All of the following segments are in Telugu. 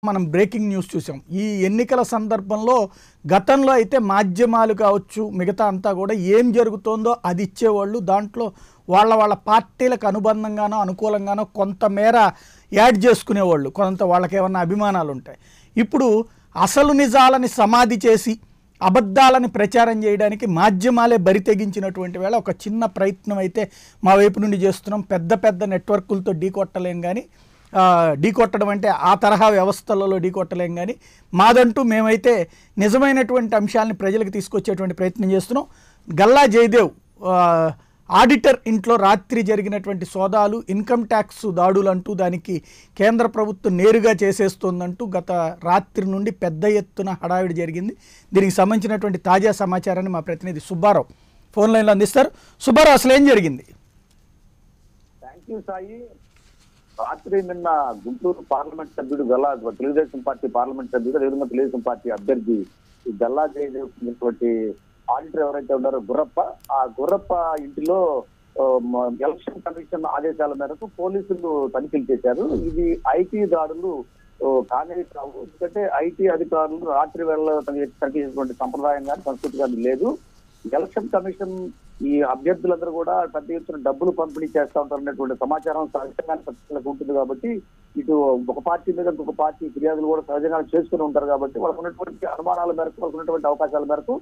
మనం బ్రేకింగ్ న్యూస్ చూసాం. ఈ ఎన్నికల సందర్భంలో గతంలో అయితే మాధ్యమాలు కావచ్చు మిగతా అంతా కూడా ఏం జరుగుతోందో అది ఇచ్చేవాళ్ళు. దాంట్లో వాళ్ళ పార్టీలకు అనుబంధంగానో అనుకూలంగానో కొంతమేర యాడ్ చేసుకునేవాళ్ళు. కొంత వాళ్ళకి ఏమన్నా అభిమానాలు ఉంటాయి. ఇప్పుడు అసలు నిజాలని సమాధి చేసి అబద్ధాలని ప్రచారం చేయడానికి మాధ్యమాలే బరి తెగించినటువంటి వేళ ఒక చిన్న ప్రయత్నం అయితే మా వైపు నుండి చేస్తున్నాం. పెద్ద నెట్వర్కులతో ఢీకొట్టలేం, కానీ ఢీకొట్టడం అంటే ఆ తరహా వ్యవస్థలలో ఢీకొట్టలేం, కానీ మాదంటూ మేమైతే నిజమైనటువంటి అంశాలని ప్రజలకు తీసుకొచ్చేటువంటి ప్రయత్నం చేస్తున్నాం. గల్లా జయదేవ్ ఆడిటర్ ఇంట్లో రాత్రి జరిగినటువంటి సోదాలు, ఇన్కమ్ ట్యాక్స్ దాడులు అంటూ దానికి కేంద్ర ప్రభుత్వం నేరుగా చేసేస్తోందంటూ గత రాత్రి నుండి పెద్ద ఎత్తున హడావిడి జరిగింది. దీనికి సంబంధించినటువంటి తాజా సమాచారాన్ని మా ప్రతినిధి సుబ్బారావు ఫోన్ లైన్లో అందిస్తారు. సుబ్బారావు, అసలు ఏం జరిగింది? Thank you Sai. రాత్రి నిన్న గుంటూరు పార్లమెంట్ సభ్యుడు గల్లా, తెలుగుదేశం పార్టీ పార్లమెంట్ సభ్యుడు, అదేవిధంగా తెలుగుదేశం పార్టీ అభ్యర్థి గల్లా జయదేవ్ ఆడిటర్ ఎవరైతే ఉన్నారో గుర్రప్ప, ఆ గుర్రప్ప ఇంటిలో ఎలక్షన్ కమిషన్ ఆదేశాల మేరకు పోలీసులు తనిఖీలు చేశారు. ఇది ఐటీ దాడులు కానే కావు. ఎందుకంటే ఐటీ అధికారులు రాత్రి వేళ తనిఖీ చేసినటువంటి సంప్రదాయం కానీ సంస్కృతి కానీ లేదు. ఎలక్షన్ కమిషన్ ఈ అభ్యర్థులందరూ కూడా పెద్ద ఎత్తున డబ్బులు పంపిణీ చేస్తా ఉంటారనేటువంటి సమాచారం సహజంగానే పత్రికలకు ఉంటుంది. కాబట్టి ఇటు ఒక పార్టీ మీద ఇంకొక పార్టీ ఫిర్యాదులు కూడా సహజంగా చేసుకుని ఉంటారు. కాబట్టి వాళ్ళకు ఉన్నటువంటి అనుమానాల మేరకు, వాళ్ళకు ఉన్నటువంటి అవకాశాల మేరకు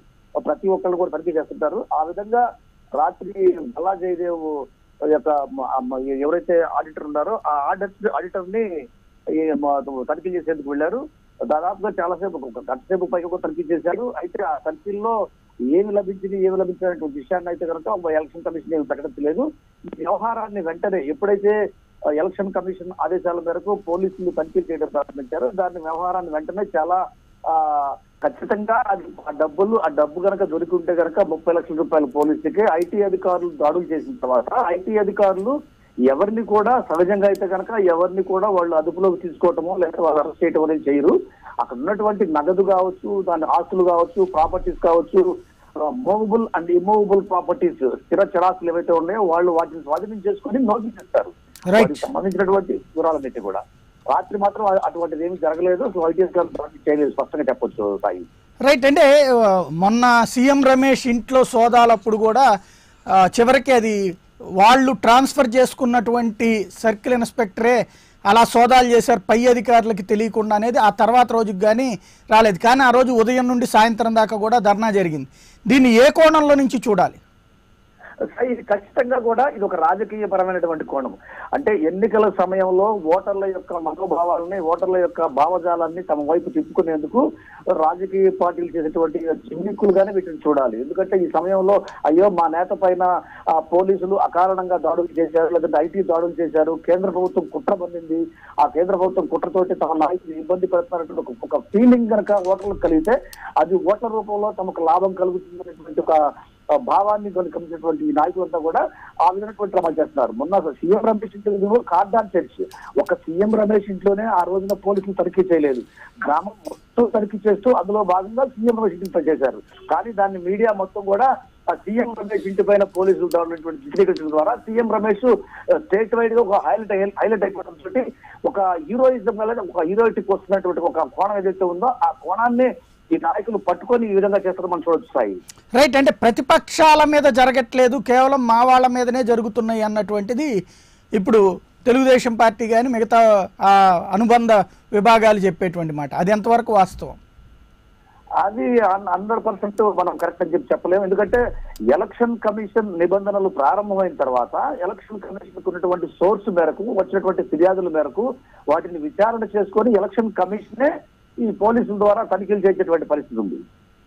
ప్రతి ఒక్కళ్ళు కూడా తనిఖీ చేస్తుంటారు. ఆ విధంగా రాత్రి గల్లా జయదేవ్ యొక్క ఎవరైతే ఆడిటర్ ఉన్నారో ఆ ఆడిటర్ ని తనిఖీ చేసేందుకు వెళ్లారు. దాదాపుగా చాలాసేపు, ఒక గంటసేపు పైగా తనిఖీ చేశారు. అయితే ఆ తనిఖీల్లో ఏమి లభించినటువంటి విషయాన్ని అయితే కనుక ఎలక్షన్ కమిషన్ ఏమి ప్రకటించలేదు. ఈ వ్యవహారాన్ని వెంటనే ఎప్పుడైతే ఎలక్షన్ కమిషన్ ఆదేశాల మేరకు పోలీసులు తనిఖీ చేయడం ప్రారంభించారో దాని వ్యవహారాన్ని వెంటనే చాలా ఖచ్చితంగా ఆ డబ్బు కనుక దొరికి ఉంటే కనుక 30 లక్షల రూపాయల పోలీసులకి ఐటీ అధికారులు దాడులు చేసిన తర్వాత ఐటీ అధికారులు ఎవరిని కూడా సహజంగా అయితే కనుక ఎవరిని కూడా వాళ్ళు అదుపులోకి తీసుకోవటమో లేదా వాళ్ళు అరెస్ట్ చేయటం అనేది చేయరు. అక్కడ ఉన్నటువంటి నగదు కావచ్చు, దాని ఆస్తులు కావచ్చు, ప్రాపర్టీస్ కావచ్చు, మూవబుల్ అండ్ ఇమ్మూవబుల్ ప్రాపర్టీస్, స్థిర చరాస్తులు ఏవైతే ఉన్నాయో వాళ్ళు వాటిని స్వాధీనం చేసుకుని నోటీస్ ఇస్తారు. వాటికి సంబంధించినటువంటి వివరాలన్నిటి కూడా రాత్రి మాత్రం అటువంటిది ఏమీ జరగలేదు. ఐటీ అధికారులు చేయలేదు, స్పష్టంగా చెప్పొచ్చు సాయి. రైట్. అంటే మొన్న సీఎం రమేష్ ఇంట్లో సోదాలప్పుడు కూడా చివరికి అది వాళ్ళు ట్రాన్స్ఫర్ చేసుకున్నటువంటి సర్కిల్ ఇన్స్పెక్టరే అలా సోదాలు చేశారు, పై అధికారులకి తెలియకుండా అనేది ఆ తర్వాత రోజుకి కానీ రాలేదు. కానీ ఆ రోజు ఉదయం నుండి సాయంత్రం దాకా కూడా ధర్నా జరిగింది. దీన్ని ఏ కోణంలో నుంచి చూడాలి? ఇది ఖచ్చితంగా కూడా ఇది ఒక రాజకీయ పరమైనటువంటి కోణం. అంటే ఎన్నికల సమయంలో ఓటర్ల యొక్క మనోభావాలని, ఓటర్ల యొక్క భావజాలాన్ని తమ వైపు తిప్పుకునేందుకు రాజకీయ పార్టీలు చేసేటువంటి జిమ్మిక్కులుగానే వీటిని చూడాలి. ఎందుకంటే ఈ సమయంలో అయ్యో మా నేత పైన పోలీసులు అకారణంగా దాడులు చేశారు, లేదంటే ఐటీ దాడులు చేశారు, కేంద్ర ప్రభుత్వం కుట్ర పన్నింది, ఆ కేంద్ర ప్రభుత్వం కుట్రతోటి తమ నాయకులు ఇబ్బంది పెడుతున్నటువంటి ఒక ఫీలింగ్ కనుక ఓటర్లకు కలిగితే అది ఓట్ల రూపంలో తమకు లాభం కలుగుతుందనేటువంటి ఒక భావాన్ని గమనించినటువంటి ఈ నాయకులంతా కూడా ఆ విధమైనటువంటి క్రమాలు చేస్తున్నారు. మొన్న సీఎం రమేష్ ఇంట్లో కార్డాన్ చర్చ్, ఒక సీఎం రమేష్ ఇంట్లోనే ఆ రోజున పోలీసులు తనిఖీ చేయలేదు, గ్రామం మొత్తం తనిఖీ చేస్తూ అందులో భాగంగా సీఎం రమేష్ ఇంటితో చేశారు. కానీ దాన్ని మీడియా మొత్తం కూడా ఆ సీఎం రమేష్ ఇంటి పైన పోలీసులు దాడినటువంటి చిత్రీకరించడం ద్వారా సీఎం రమేష్ స్టేట్ వైడ్ గా ఒక హైలైట్ అయిపోవడం తోటి ఒక హీరోయిజం వల్ల ఒక హీరోయిటిక్ వస్తున్నటువంటి ఒక కోణం ఏదైతే ఉందో ఆ కోణాన్ని ఈ నాయకులు పట్టుకొని ఈ విధంగా చేస్తారో మనం చూడొచ్చు సాయి. రైట్. అంటే ప్రతిపక్షాల మీద జరగట్లేదు, కేవలం మా వాళ్ళ మీదనే జరుగుతున్నాయి అన్నటువంటిది ఇప్పుడు తెలుగుదేశం పార్టీ కానీ మిగతా అనుబంధ విభాగాలు చెప్పేటువంటి మాట. అది ఎంతవరకు వాస్తవం? అది 100% మనం కరెక్ట్ అని చెప్పలేము. ఎందుకంటే ఎలక్షన్ కమిషన్ నిబంధనలు ప్రారంభమైన తర్వాత ఎలక్షన్ కమిషన్ ఉన్నటువంటి సోర్స్ మేరకు వచ్చినటువంటి ఫిర్యాదుల మేరకు వాటిని విచారణ చేసుకొని ఎలక్షన్ కమిషనే ఈ పోలీసుల ద్వారా తనిఖీలు చేసేటువంటి పరిస్థితి ఉంది.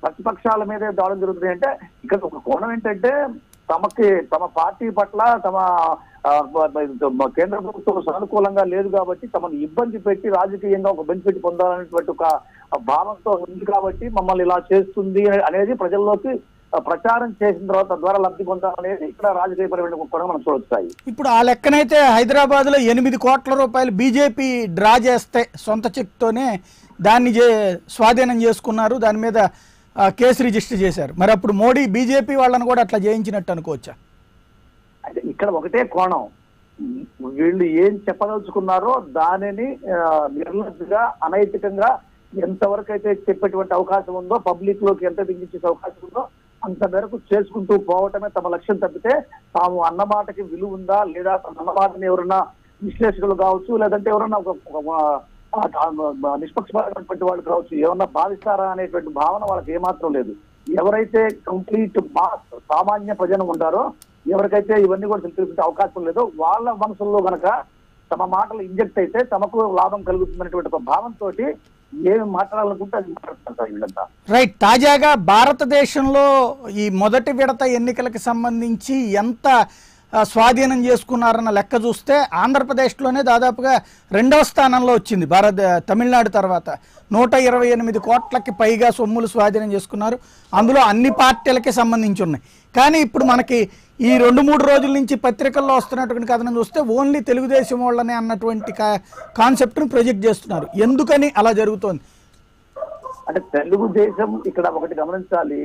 ప్రతిపక్షాల మీదే దాడులు జరుగుతున్నాయి అంటే ఇక్కడ ఒక కోణం ఏంటంటే తమ పార్టీ పట్ల తమ కేంద్ర ప్రభుత్వం సానుకూలంగా లేదు కాబట్టి తమను ఇబ్బంది పెట్టి రాజకీయంగా ఒక బెనిఫిట్ పొందాలనేటువంటి ఒక భావంతో ఉంది కాబట్టి మమ్మల్ని ఇలా చేస్తుంది అనేది ప్రజల్లోకి ప్రచారం చేసిన తర్వాత ద్వారా లబ్ధి పొందాలనేది ఇక్కడ రాజకీయపరమైన కూడా మనం చూడొచ్చాయి. ఇప్పుడు ఆ లెక్కనైతే హైదరాబాద్ లో 8 కోట్ల రూపాయలు బీజేపీ డ్రా చేస్తే సొంత చెక్తోనే దాన్ని స్వాధీనం చేసుకున్నారు, దాని మీద కేసు రిజిస్టర్ చేశారు. మరి అప్పుడు మోడీ బీజేపీ వాళ్ళని కూడా అట్లా చేయించినట్టు అనుకోవచ్చా? అయితే ఇక్కడ ఒకటే కోణం, వీళ్ళు ఏం చెప్పదలుచుకున్నారో దానిని నిర్లజ్జగా అనైతికంగా ఎంతవరకు అయితే చెప్పేటువంటి అవకాశం ఉందో, పబ్లిక్ లోకి ఎంత దించే అవకాశం ఉందో అంత మేరకు చేసుకుంటూ పోవటమే తమ లక్ష్యం తప్పితే తాము అన్నమాటకి విలువ ఉందా లేదా, తమ అన్నమాటని ఎవరన్నా విశ్లేషకులు కావచ్చు, లేదంటే ఎవరన్నా నిష్పక్షపాతమైనటువంటి వాళ్ళు కావచ్చు ఏమన్నా భావిస్తారా అనేటువంటి భావన వాళ్ళకి ఏమాత్రం లేదు. ఎవరైతే కంప్లీట్ సామాన్య ప్రజలు ఉంటారో, ఎవరికైతే ఇవన్నీ కూడా తెలిసే అవకాశం లేదో వాళ్ళ మనసుల్లో గనక తమ మాటలు ఇంజెక్ట్ అయితే తమకు లాభం కలుగుతుందనేటువంటి ఒక భావంతో ఏమి మాట్లాడాలనుకుంటే అది మాట్లాడుతుంటారు వీళ్ళంతా. రైట్. తాజాగా భారతదేశంలో ఈ మొదటి విడత ఎన్నికలకు సంబంధించి ఎంత స్వాధీనం చేసుకున్నారన్న లెక్క చూస్తే ఆంధ్రప్రదేశ్లోనే దాదాపుగా 2వ స్థానంలో వచ్చింది. తమిళనాడు తర్వాత 128 కోట్లకి పైగా సొమ్ములు స్వాధీనం చేసుకున్నారు. అందులో అన్ని పార్టీలకి సంబంధించి ఉన్నాయి. కానీ ఇప్పుడు మనకి ఈ 2-3 రోజుల నుంచి పత్రికల్లో వస్తున్నటువంటి కథనం చూస్తే ఓన్లీ తెలుగుదేశం వాళ్ళనే అన్నటువంటి కాన్సెప్ట్ను ప్రొజెక్ట్ చేస్తున్నారు. ఎందుకని అలా జరుగుతోంది? అంటే తెలుగుదేశం ఇక్కడ ఒకటి గమనించాలి,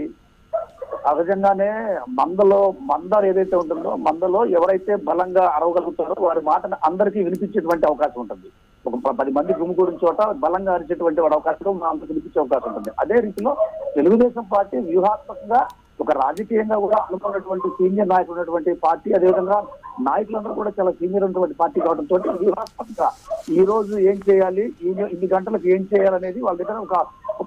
సహజంగానే మందలు ఏదైతే ఉంటుందో మందలో ఎవరైతే బలంగా అరవగలుగుతారో వారి మాటను అందరికీ వినిపించేటువంటి అవకాశం ఉంటుంది. ఒక 10 మంది గుమిగూడిన చోట బలంగా అరిచేటువంటి వాడు అవకాశం అందరికి వినిపించే అవకాశం ఉంటుంది. అదే రీతిలో తెలుగుదేశం పార్టీ వ్యూహాత్మకంగా ఒక రాజకీయంగా కూడా అనుకున్నటువంటి సీనియర్ నాయకులు ఉన్నటువంటి పార్టీ, అదేవిధంగా నాయకులందరూ కూడా చాలా సీనియర్ ఉన్నటువంటి పార్టీ కావడంతో వ్యూహాత్మకంగా ఈ రోజు ఏం చేయాలి, ఇన్ని గంటలకు ఏం చేయాలనేది వాళ్ళ దగ్గర ఒక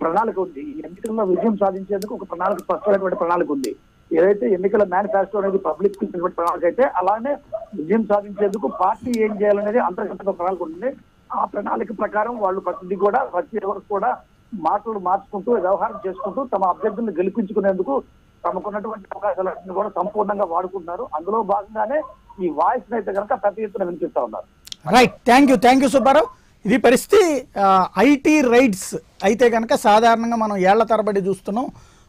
ప్రణాళిక ఉంది. ఈ ఎన్నికల్లో విజయం సాధించేందుకు ఒక ప్రణాళిక, స్పష్టమైనటువంటి ప్రణాళిక ఉంది. ఏదైతే ఎన్నికల మేనిఫెస్టో అనేది పబ్లిక్ ఇచ్చినటువంటి ప్రణాళిక అయితే, అలానే విజయం సాధించేందుకు పార్టీ ఏం చేయాలనేది అంతర్గత ప్రణాళిక ఉంటుంది. ఆ ప్రణాళిక ప్రకారం వాళ్ళు ప్రతి వరకు కూడా మాటలు మార్చుకుంటూ వ్యవహారం చేసుకుంటూ తమ అభ్యర్థులను గెలిపించుకునేందుకు తమకున్నటువంటి అవకాశాలన్నింటినీ కూడా సంపూర్ణంగా వాడుకుంటున్నారు. అందులో భాగంగానే ఈ వాయిస్ అయితే కనుక పెద్ద ఎత్తున వినిపిస్తా ఉన్నారు. రైట్. Thank you Subbarao. ఇది పరిస్థితి. ఐటీ రైడ్స్ అయితే కనుక సాధారణంగా మనం ఏళ్ల తరబడి చూస్తున్నాం.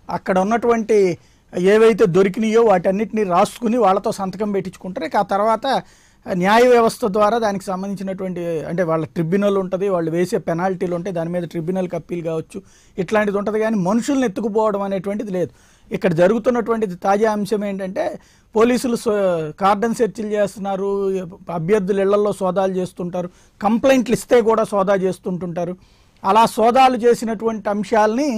అక్కడ ఉన్నటువంటి ఏవైతే దొరికినాయో వాటన్నిటిని రాసుకుని వాళ్ళతో సంతకం పెట్టించుకుంటారు. ఇక ఆ తర్వాత న్యాయ వ్యవస్థ ద్వారా దానికి సంబంధించినటువంటి అంటే వాళ్ళ ట్రిబ్యునల్ ఉంటుంది, వాళ్ళు వేసే పెనాల్టీలు ఉంటాయి, దాని మీద ట్రిబ్యునల్కి అప్పీల్ కావచ్చు, ఇట్లాంటిది ఉంటుంది. కానీ మనుషుల్ని ఎత్తుకుపోవడం అనేటువంటిది లేదు. ఇక్కడ జరుగుతున్నటువంటిది తాజా అంశం ఏంటంటే పోలీసులు కార్డన్ సెర్చ్లు చేస్తున్నారు, అభ్యర్థుల ఇళ్లలో సోదాలు చేస్తుంటారు, కంప్లైంట్లు ఇస్తే కూడా సోదా చేస్తుంటుంటారు. అలా సోదాలు చేసినటువంటి అంశాలని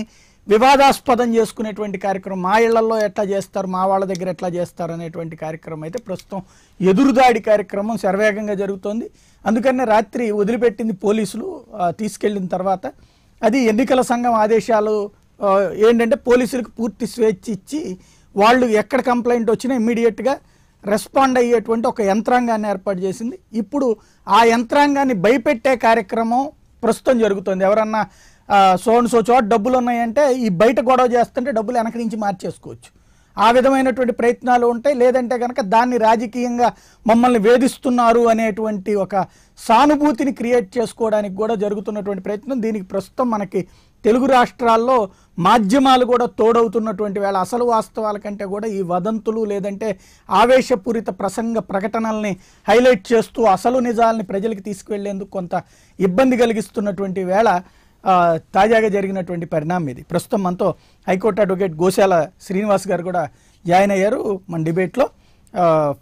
వివాదాస్పదం చేసుకునేటువంటి కార్యక్రమం, మా ఇళ్లలో ఎట్లా చేస్తారు, మా వాళ్ళ దగ్గర ఎట్లా చేస్తారు అనేటువంటి కార్యక్రమం అయితే ప్రస్తుతం ఎదురుదాడి కార్యక్రమం శరవేగంగా జరుగుతోంది. అందుకనే రాత్రి వదిలిపెట్టింది పోలీసులు. తీసుకెళ్లిన తర్వాత అది ఎన్నికల సంఘం ఆదేశాలు ఏంటంటే పోలీసులకు పూర్తి స్వేచ్ఛ ఇచ్చి వాళ్ళు ఎక్కడ కంప్లైంట్ వచ్చినా ఇమ్మీడియట్గా రెస్పాండ్ అయ్యేటువంటి ఒక యంత్రాంగాన్ని ఏర్పాటు చేసింది. ఇప్పుడు ఆ యంత్రాంగాన్ని భయపెట్టే కార్యక్రమం ప్రస్తుతం జరుగుతుంది. ఎవరన్నా సో చోట డబ్బులు ఉన్నాయంటే ఈ బయట గొడవ చేస్తుంటే డబ్బులు వెనక నుంచి మార్చేసుకోవచ్చు, ఆ విధమైనటువంటి ప్రయత్నాలు ఉంటాయి. లేదంటే కనుక దాన్ని రాజకీయంగా మమ్మల్ని వేధిస్తున్నారు అనేటువంటి ఒక సానుభూతిని క్రియేట్ చేసుకోవడానికి కూడా జరుగుతున్నటువంటి ప్రయత్నం. దీనికి ప్రస్తుతం మనకి తెలుగు రాష్ట్రాల్లో మాధ్యమాలు కూడా తోడవుతున్నటువంటి వేళ అసలు వాస్తవాల కంటే కూడా ఈ వదంతులు లేదంటే ఆవేశపూరిత ప్రకటనల్ని హైలైట్ చేస్తూ అసలు నిజాలని ప్రజలకు తీసుకువెళ్లేందుకు కొంత ఇబ్బంది కలిగిస్తున్నటువంటి వేళ తాజాగా జరిగినటువంటి పరిణామం ఇది. ప్రస్తుతం మనతో హైకోర్టు అడ్వకేట్ గోశాల శ్రీనివాస్ గారు కూడా జాయిన్ అయ్యారు మన డిబేట్లో.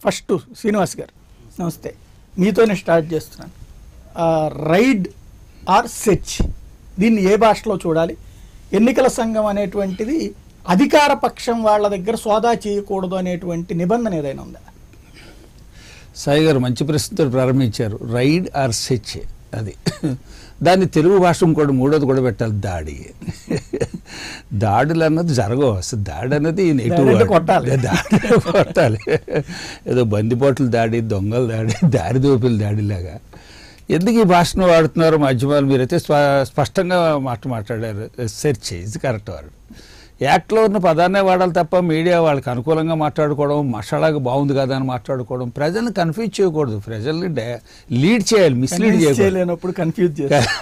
ఫస్ట్ శ్రీనివాస్ గారు నమస్తే, మీతోనే స్టార్ట్ చేస్తున్నాను. రైడ్ ఆర్ సెర్చ్, దీన్ని ఏ భాషలో చూడాలి? ఎన్నికల సంఘం అనేటువంటిది అధికార పక్షం వాళ్ళ దగ్గర సోదా చేయకూడదు అనేటువంటి నిబంధన ఏదైనా ఉందా? సాయి గారు మంచి ప్రశ్నతో ప్రారంభించారు. రైడ్ ఆర్ సెర్చ్, అది దాన్ని తెలుగు భాష ఇంకోటి మూడోది కూడా పెట్టాలి, దాడి. దాడులు అన్నది జరగవు, అసలు దాడి అన్నది నెగిటివ్, కొట్టాలి. ఏదో బందిపోట్ల దాడి, దొంగల దాడి, దారిదోపిల దాడిలాగా. ఎందుకు ఈ భాషను వాడుతున్నారు మాధ్యమాలు? మీరైతే స్పష్టంగా మాట్లాడారు. సెర్చ్ ఇది కరెక్ట్ వర్డ్. యాక్ట్లో ఉన్న పదాన్నే వాడాలి తప్ప మీడియా వాళ్ళకి అనుకూలంగా మాట్లాడుకోవడం, మసాలాగా బాగుంది కదా అని మాట్లాడుకోవడం, ప్రజల్ని కన్ఫ్యూజ్ చేయకూడదు, ప్రజల్ని లీడ్ చేయాలి, మిస్లీడ్ చేయలేనప్పుడు కన్ఫ్యూజ్ చేయాలి.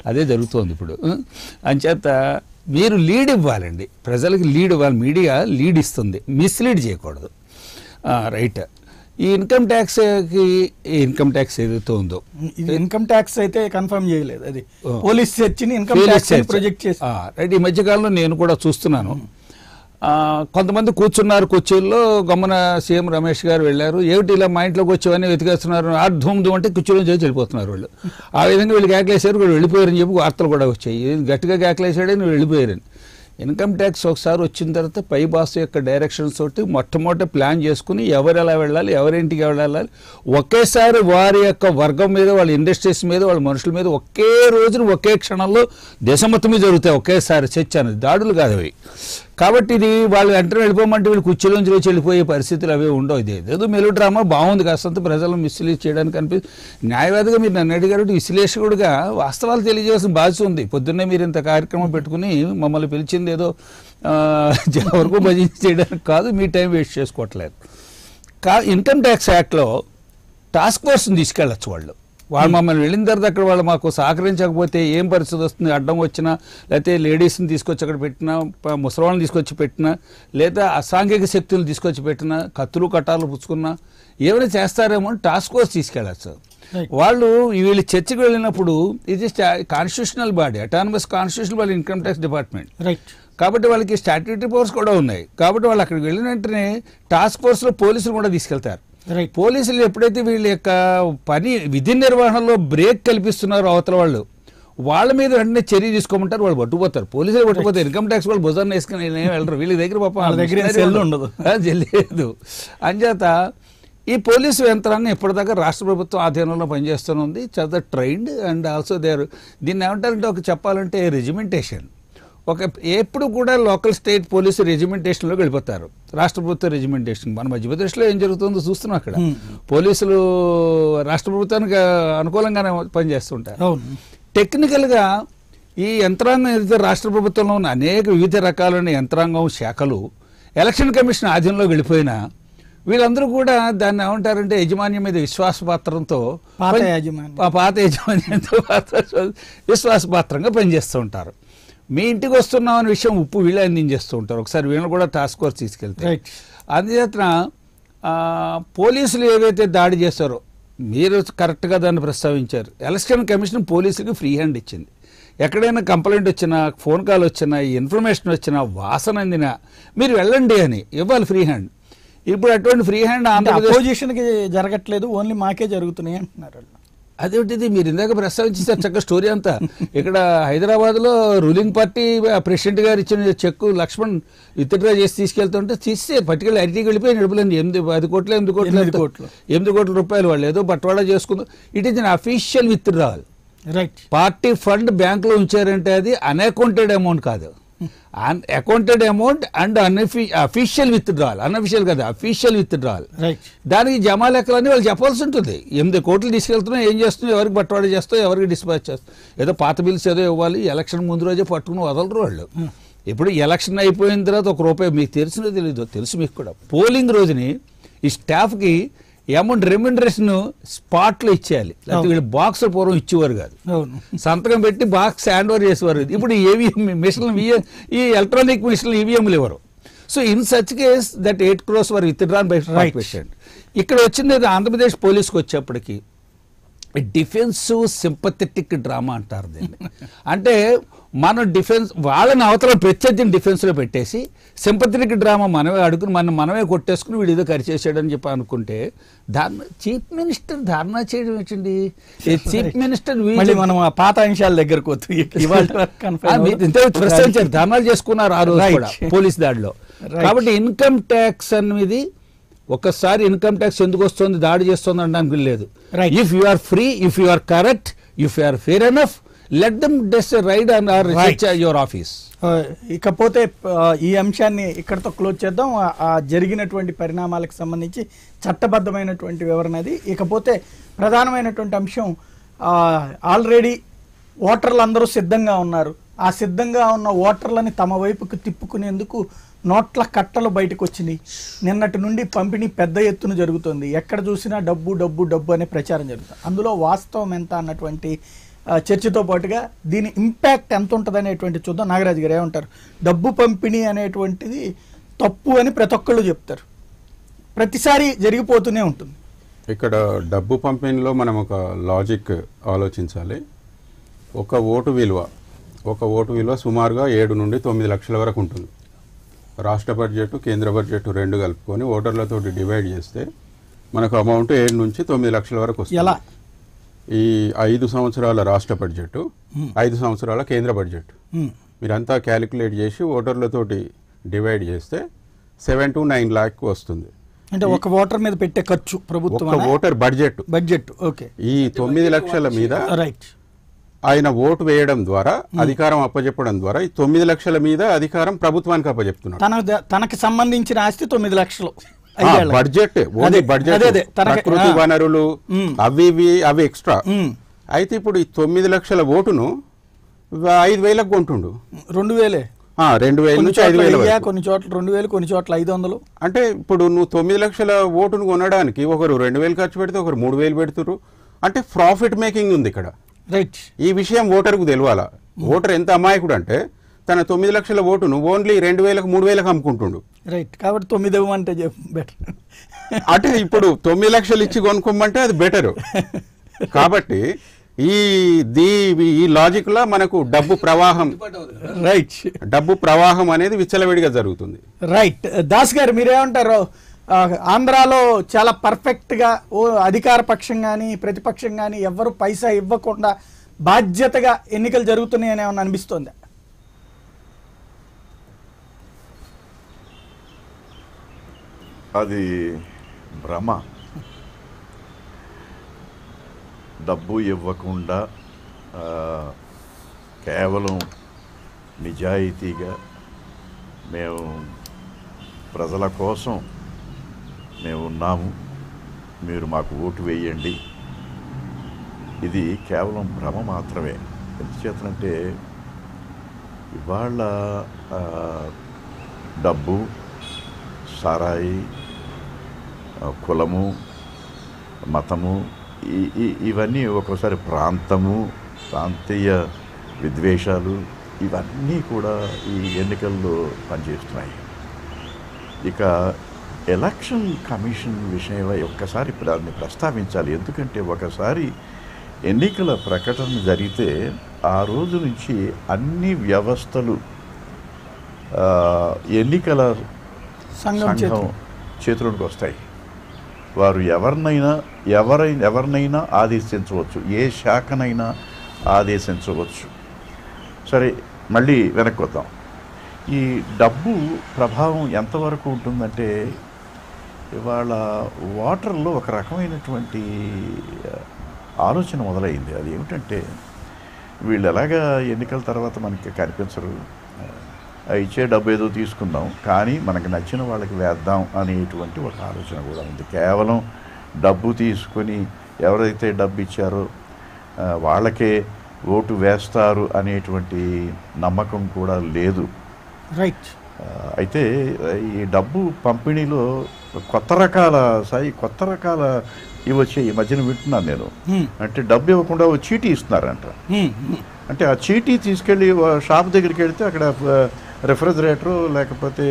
అదే జరుగుతోంది ఇప్పుడు. అంచేత మీరు లీడ్ ఇవ్వాలండి, ప్రజలకు లీడ్ ఇవ్వాలి. మీడియా లీడ్ ఇస్తుంది, మిస్లీడ్ చేయకూడదు. రైట్. ఈ ఇన్కమ్ ట్యాక్స్ ఏదైతే ఉందో, ఇన్కమ్ ట్యాక్స్ అయితే కన్ఫర్మ్ చేయలేదు, అది పోలీస్ సెర్చ్ ని ఇన్కమ్ ట్యాక్స్ ప్రొజెక్ట్ చేసి. రైట్. ఈ మధ్యకాలంలో నేను కూడా చూస్తున్నాను, కొంతమంది కూర్చున్నారు కుర్చీల్లో. గమ్మున సీఎం రమేష్ గారు వెళ్ళారు. ఏమిటి ఇలా మా ఇంట్లోకి వచ్చేవన్నీ వెతికేస్తున్నారు, ధూమ్ ధూమ్ అంటే కుర్చీలో చేసి వెళ్ళిపోతున్నారు వాళ్ళు. ఆ విధంగా వీళ్ళు కేకలేసారు, వీళ్ళు వెళ్ళిపోయారని చెప్పి వార్తలు కూడా వచ్చాయి. గట్టిగా కేకలేసాడని వీళ్ళు వెళ్ళిపోయారని. ఇన్కమ్ ట్యాక్స్ ఒకసారి వచ్చిన తర్వాత పై బాస్ యొక్క డైరెక్షన్స్ తోటి మొట్టమొదటి ప్లాన్ చేసుకుని ఎవరు ఎలా వెళ్ళాలి, ఎవరింటికి వెళ్ళాలి, ఒకేసారి వారి యొక్క వర్గం మీద, వాళ్ళ ఇండస్ట్రీస్ మీద, వాళ్ళ మనుషుల మీద ఒకే రోజున ఒకే క్షణంలో దేశం మొత్తం మీద జరుగుతాయి ఒకేసారి చర్చ అనేది, దాడులు కాదు అవి. కాబట్టి ఇది వాళ్ళు వెంటనే వెళ్ళిపోమంటే వీళ్ళు కుర్చీలోంచి వచ్చి వెళ్ళిపోయే పరిస్థితులు అవి ఉండవు. ఇది ఏదో మెలో డ్రామా బాగుంది, కాస్తంత ప్రజలను మిస్లీడ్ చేయడానికి అనిపిస్తుంది. న్యాయవాదిగా మీరు నన్ను అడిగారు, విశ్లేషకుడిగా వాస్తవాలు తెలియజేయాల్సిన బాధ్యత ఉంది. పొద్దున్నే మీరు ఇంత కార్యక్రమం పెట్టుకుని మమ్మల్ని పిలిచింది ఏదో వరకు భజన చేయడానికి కాదు, మీ టైం వేస్ట్ చేసుకోవట్లేదు. ఇన్కమ్ ట్యాక్స్ యాక్ట్లో టాస్క్ ఫోర్స్ని తీసుకెళ్ళచ్చు వాళ్ళు. మమ్మల్ని వెళ్ళిన తర్వాత అక్కడ వాళ్ళు మాకు సహకరించకపోతే ఏం పరిస్థితి వస్తుంది, అడ్డం వచ్చినా, లేకపోతే లేడీస్ని తీసుకొచ్చి అక్కడ పెట్టినా, ముసలివాళ్ళని తీసుకొచ్చి పెట్టినా, లేదా అసాంఘిక శక్తులను తీసుకొచ్చి పెట్టినా, కత్తులు కట్టాలు పుచ్చుకున్నా ఏమైనా చేస్తారేమో అని టాస్క్ ఫోర్స్ తీసుకెళ్ళచ్చు. వాళ్ళు వీళ్ళు చర్చకు వెళ్ళినప్పుడు ఇది constitutional body, autonomous constitutional body income tax department. కాబట్టి వాళ్ళకి స్టాట్యూటరీ పవర్స్ కూడా ఉన్నాయి. కాబట్టి వాళ్ళు అక్కడికి వెళ్ళిన వెంటనే టాస్క్ ఫోర్స్లో పోలీసులు కూడా తీసుకెళ్తారు. పోలీసులు ఎప్పుడైతే వీళ్ళ యొక్క విధి నిర్వహణలో బ్రేక్ కల్పిస్తున్నారో అవతల వాళ్ళు, వాళ్ళ మీద వెంటనే చర్య తీసుకోమంటారు. వాళ్ళు పట్టుకుపోతారు, పోలీసులు పట్టుకుపోతారు. ఇన్కమ్ ట్యాక్స్ వాళ్ళు భుజాన్ని వేసుకుని వెళ్ళరు, వీళ్ళ దగ్గర పాపం ఉండదు, తెలియదు. అంచేత ఈ పోలీసు యంత్రాంగం ఎప్పటిదాకా రాష్ట్ర ప్రభుత్వం ఆధీనంలో పనిచేస్తుంది. చాలా ట్రైన్డ్ అండ్ ఆల్సో దేర్, దీన్ని ఏమంటారంటే ఒక చెప్పాలంటే రెజిమెంటేషన్. ఎప్పుడు కూడా లోకల్ స్టేట్ పోలీసు రెజిమెంటేషన్లోకి వెళ్ళిపోతారు, రాష్ట్ర ప్రభుత్వ రెజిమెంటేషన్. మన మధ్యప్రదేశ్లో ఏం జరుగుతుందో చూస్తున్నాం. అక్కడ పోలీసులు రాష్ట్ర ప్రభుత్వానికి అనుకూలంగానే పనిచేస్తుంటారు. టెక్నికల్గా ఈ యంత్రాంగం ఏదైతే రాష్ట్ర ప్రభుత్వంలో ఉన్న అనేక వివిధ రకాలైన యంత్రాంగం శాఖలు ఎలక్షన్ కమిషన్ ఆధీనంలోకి వెళ్ళిపోయినా వీళ్ళందరూ కూడా దాన్ని ఏమంటారంటే యజమాన్యం మీద విశ్వాసపాత్రంతో, పాత యజమాన్యంతో విశ్వాసపాత్రంగా పనిచేస్తూ ఉంటారు. మీ ఇంటికి వస్తున్నాం అనే విషయం ఉప్పు వీళ్ళే అందించేస్తూ ఉంటారు. ఒకసారి వీళ్ళని కూడా టాస్క్ ఫోర్స్ తీసుకెళ్తే, అందుచేతన పోలీసులు ఏవైతే దాడి చేస్తారో మీరు కరెక్ట్గా దాన్ని ప్రస్తావించారు. ఎలక్షన్ కమిషన్ పోలీసులకు ఫ్రీ హ్యాండ్ ఇచ్చింది. ఎక్కడైనా కంప్లైంట్ వచ్చినా, ఫోన్ కాల్ వచ్చినా, ఇన్ఫర్మేషన్ వచ్చినా, వాసన అందినా మీరు వెళ్ళండి అని ఇవ్వాలి ఫ్రీ హ్యాండ్. ఇప్పుడు అటువంటి ఫ్రీ హ్యాండ్ ఆంధ్రప్రదేశ్కి జరగట్లేదు, ఓన్లీ మాకే జరుగుతున్నాయి అంటున్నారు. అదేంటిది మీరు ఇందాక ప్రస్తావించేసారు చక్కగా స్టోరీ అంతా. ఇక్కడ హైదరాబాద్లో రూలింగ్ పార్టీ ప్రెసిడెంట్ గారు ఇచ్చిన చెక్కు లక్ష్మణ్ విత్డ్రా చేసి తీసుకెళ్తుంటే తీస్తే పట్టుకెళ్ళి ఐటీకి వెళ్ళిపోయి నడుపులండి 10 కోట్లు 8 కోట్ల రూపాయలు వాళ్ళు ఏదో బట్వాడా చేసుకుందాం. It is an official withdrawal. Party fund బ్యాంకులో ఉంచారంటే అది అన్అకౌంటెడ్ అమౌంట్ కాదు, accounted amount and official withdrawal. Unofficial కదా, అఫీషియల్ విత్డ్రావల్. దానికి జమా లెక్కలన్నీ వాళ్ళు చెప్పాల్సి ఉంటుంది. 8 కోట్లు తీసుకెళ్తున్నాం, ఏం చేస్తున్నాం, ఎవరికి బట్వాడా చేస్తాం, ఎవరికి డిస్పాచ్ చేస్తాం. ఏదో పాత బిల్స్ ఏదో ఇవ్వాలి, ఎలక్షన్ ముందు రోజే పట్టుకుని వదలరు వాళ్ళు. ఇప్పుడు ఎలక్షన్ అయిపోయిన తర్వాత ₹1 మీకు తెలిసినో తెలీదు, తెలుసు మీకు కూడా. పోలింగ్ రోజుని ఈ స్టాఫ్కి అమౌంట్ రెమ్యూనరేషన్ స్పాట్లో ఇచ్చేయాలి, లేకపోతే వీళ్ళు బాక్స్ పూర్వం ఇచ్చేవారు కాదు, సంతకం పెట్టి బాక్స్ హ్యాండ్ ఓవర్ చేసేవారు. ఇప్పుడు ఈవీఎం మిషన్లు, ఈ ఎలక్ట్రానిక్ మిషన్లు ఈవీఎంలు ఇవ్వరు. So in such case that 8 crores were withdrawn by patient. ఇక్కడ వచ్చింది ఆంధ్రప్రదేశ్ పోలీసుకు వచ్చేప్పటికి డిఫెన్సివ్ సింపథెటిక్ డ్రామా అంటారు దీన్ని. అంటే మనం డిఫెన్స్ వాళ్ళని అవతల ప్రత్యర్థిని డిఫెన్స్లో పెట్టేసి సింపథెటిక్ డ్రామా మనమే అడుగుని మనమే కొట్టేసుకుని వీడు ఏదో కరిచేసాడని చెప్పి అనుకుంటే చీఫ్ మినిస్టర్ ధారణ చేయడం ఏంటండి. చీఫ్ మినిస్టర్ మనం పాత అంశాల దగ్గరకు ప్రశ్నించారు, ధర్నాలు చేసుకున్నారు ఆ రోజు కూడా పోలీస్ దాడిలో. కాబట్టి ఇన్కమ్ ట్యాక్స్ అనేది ఒకసారి ఇన్కమ్ ట్యాక్స్ ఎందుకు వస్తుంది, దాడి చేస్తుంది అనడానికి లేదు. If you are free, if you are correct, if you are fair enough, let them raid and or reach your office. ఇకపోతే ఈ అంశాన్ని ఇక్కడతో క్లోజ్ చేద్దాం. జరిగినటువంటి పరిణామాలకు సంబంధించి చట్టబద్ధమైనటువంటి వివరణ అది. ఇకపోతే ప్రధానమైనటువంటి అంశం, ఆల్రెడీ ఓటర్లు అందరూ సిద్ధంగా ఉన్నారు. ఆ సిద్ధంగా ఉన్న ఓటర్లని తమ వైపుకు తిప్పుకునేందుకు నోట్ల కట్టలు బయటకు వచ్చినాయి. నిన్నటి నుండి పంపిణీ పెద్ద ఎత్తున జరుగుతుంది. ఎక్కడ చూసినా డబ్బు డబ్బు డబ్బు అనే ప్రచారం జరుగుతుంది. అందులో వాస్తవం ఎంత అన్నటువంటి చర్చతో పాటుగా దీని ఇంపాక్ట్ ఎంత ఉంటుంది అనేటువంటి చూద్దాం. నాగరాజు గారు ఏమంటారు? డబ్బు పంపిణీ అనేటువంటిది తప్పు అని ప్రతి ఒక్కళ్ళు చెప్తారు, ప్రతిసారి జరిగిపోతూనే ఉంటుంది. ఇక్కడ డబ్బు పంపిణీలో మనం ఒక లాజిక్ ఆలోచించాలి. ఒక ఓటు విలువ సుమారుగా 7 నుండి 9 లక్షల వరకు ఉంటుంది. రాష్ట్ర బడ్జెట్ కేంద్ర బడ్జెట్ రెండు కలుపుకొని ఓటర్లతోటి డివైడ్ చేస్తే మనకు అమౌంట్ 7 నుంచి 9 లక్షల వరకు ఎలా? వస్తుంది. ఈ 5 సంవత్సరాల రాష్ట్ర బడ్జెట్, 5 సంవత్సరాల కేంద్ర బడ్జెట్ మీరంతా క్యాలిక్యులేట్ చేసి ఓటర్లతోటి డివైడ్ చేస్తే 7 to 9 lakh వస్తుంది. అంటే ఒక ఓటర్ మీద పెట్టే ఖర్చు ప్రభుత్వం ఒక ఓటర్ బడ్జెట్. ఓకే. ఈ 9 లక్షల మీద రైట్ ఆయన ఓటు వేయడం ద్వారా అధికారం అప్పచెప్పడం ద్వారా ఈ 9 లక్షల మీద అధికారం ప్రభుత్వానికి అప్పచెప్తున్నాడు. తనకి సంబంధించిన ఆస్తి 9 లక్షలు. బడ్జెట్ ఓన్లీ బడ్జెట్, ప్రకృతి వనరులు అవి ఎక్స్ట్రా. అయితే ఇప్పుడు ఈ 9 లక్షల ఓటును 5,000కు కొంటుండు. 2,000 2,000 నుంచి 5,000, కొన్ని చోట్ల 2,000, కొన్ని చోట్ల 500. అంటే ఇప్పుడు నువ్వు 9 లక్షల ఓటును కొనడానికి ఒకరు 2,000 ఖర్చు పెడితే ఒకరు 3,000 పెడుతురు. అంటే ప్రాఫిట్ మేకింగ్ ఉంది ఇక్కడ. రైట్. ఈ విషయం ఓటర్కు తెలియాలా. ఓటర్ ఎంత అమాయకుడు అంటే తన 9 లక్షల ఓటును ఓన్లీ 2,000కు 3,000కు అమ్ముకుంటుండు. రైట్. కాబట్టి 9 ఇవ్వమంటే బెటర్. అంటే ఇప్పుడు 9 లక్షలు ఇచ్చి కొనుక్కోమంటే అది బెటర్. కాబట్టి ఈ లాజిక్ లో మనకు డబ్బు ప్రవాహం, రైట్, డబ్బు ప్రవాహం అనేది విచ్చలవిడిగా జరుగుతుంది. రైట్. దాస్ గారు మీరేమంటారు? ఆంధ్రాలో చాలా పర్ఫెక్ట్గా అధికార పక్షం కానీ ప్రతిపక్షం కానీ ఎవరు పైసా ఇవ్వకుండా బాధ్యతగా ఎన్నికలు జరుగుతున్నాయని ఏమన్నా అనిపిస్తోందా? అది భ్రమ. డబ్బు ఇవ్వకుండా కేవలం నిజాయితీగా మేము ప్రజల కోసం మేము ఉన్నాము, మీరు మాకు ఓటు వేయండి, ఇది కేవలం భ్రమ మాత్రమే. ఎందుచేతనంటే ఇవాళ డబ్బు, సారాయి, కులము, మతము ఇవన్నీ ఒక్కోసారి ప్రాంతీయ విద్వేషాలు ఇవన్నీ కూడా ఈ ఎన్నికల్లో పనిచేస్తున్నాయి. ఇక ఎలక్షన్ కమిషన్ విషయమై ఒక్కసారి దాన్ని ప్రస్తావించాలి. ఎందుకంటే ఒకసారి ఎన్నికల ప్రకటన జరిగితే ఆ రోజు నుంచి అన్ని వ్యవస్థలు ఎన్నికల సంఘం చేతుల్లోకి వస్తాయి. వారు ఎవరినైనా ఆదేశించవచ్చు, ఏ శాఖనైనా ఆదేశించవచ్చు. సరే, మళ్ళీ వెనక్కి వద్దాం. ఈ డబ్బు ప్రభావం ఎంతవరకు ఉంటుందంటే ఇవాళ ఓటర్లో ఒక రకమైనటువంటి ఆలోచన మొదలైంది. అది ఏమిటంటే వీళ్ళు ఎలాగా ఎన్నికల తర్వాత మనకి కనిపించరు, ఇచ్చే డబ్బు ఏదో తీసుకుందాం కానీ మనకు నచ్చిన వాళ్ళకి వేద్దాం అనేటువంటి ఒక ఆలోచన కూడా ఉంది. కేవలం డబ్బు తీసుకొని ఎవరైతే డబ్బు ఇచ్చారో వాళ్ళకే ఓటు వేస్తారు అనేటువంటి నమ్మకం కూడా లేదు. రైట్. అయితే ఈ డబ్బు పంపిణీలో కొత్త రకాల ఇవి వచ్చాయి. ఈ మధ్యన వింటున్నాను నేను. అంటే డబ్బు ఇవ్వకుండా ఓ చీటీ ఇస్తున్నారంట. అంటే ఆ చీటీ తీసుకెళ్ళి షాప్ దగ్గరికి వెళితే అక్కడ రెఫ్రిజిరేటరు లేకపోతే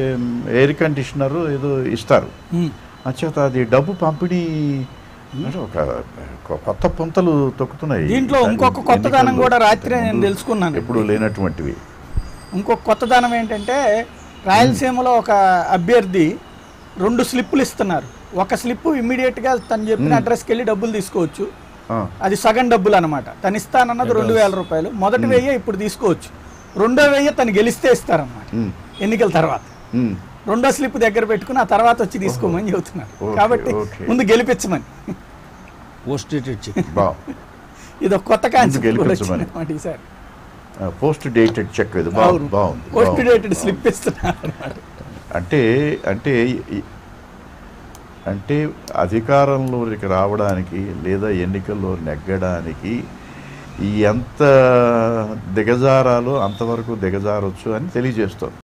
ఎయిర్ కండిషనరు ఏదో ఇస్తారు. అంచేత అది డబ్బు పంపిణీ ఒక కొత్త పుంతలు తొక్కుతున్నాయి. దీంట్లో ఇంకొక కొత్తదనం కూడా రాత్రి నేను తెలుసుకున్నాను, ఎప్పుడు లేనటువంటివి. ఇంకొక కొత్తదనం ఏంటంటే రాయలసీమలో ఒక అభ్యర్థి 2 స్లిప్పులు ఇస్తున్నారు. ఒక స్లిప్ ఇమ్మీడియట్గా తను చెప్పిన అడ్రస్కి వెళ్ళి డబ్బులు తీసుకోవచ్చు. అది సగం డబ్బులు అనమాట. తను ఇస్తానన్నది 2,000 రూపాయలు. మొదటి 1000 ఇప్పుడు తీసుకోవచ్చు, రెండో 1000 తను గెలిస్తే ఇస్తారన్నమాట ఎన్నికల తర్వాత. రెండో స్లిప్ దగ్గర పెట్టుకుని ఆ తర్వాత వచ్చి తీసుకోమని చెబుతున్నారు. కాబట్టి ముందు గెలిపించమని. ఇది ఒక కొత్త కాన్సెప్ట్ ఈసారి. పోస్ట్ డేటెడ్ చెక్ ఇది బాగుంది. పోస్ట్ డేటెడ్ స్లిప్ ఇస్తున్నారు. అంటే అధికారంలోకి రావడానికి లేదా ఎన్నికల్లో నెగ్గడానికి ఎంత దిగజారాలో అంతవరకు దిగజారొచ్చు అని తెలియజేస్తుంది.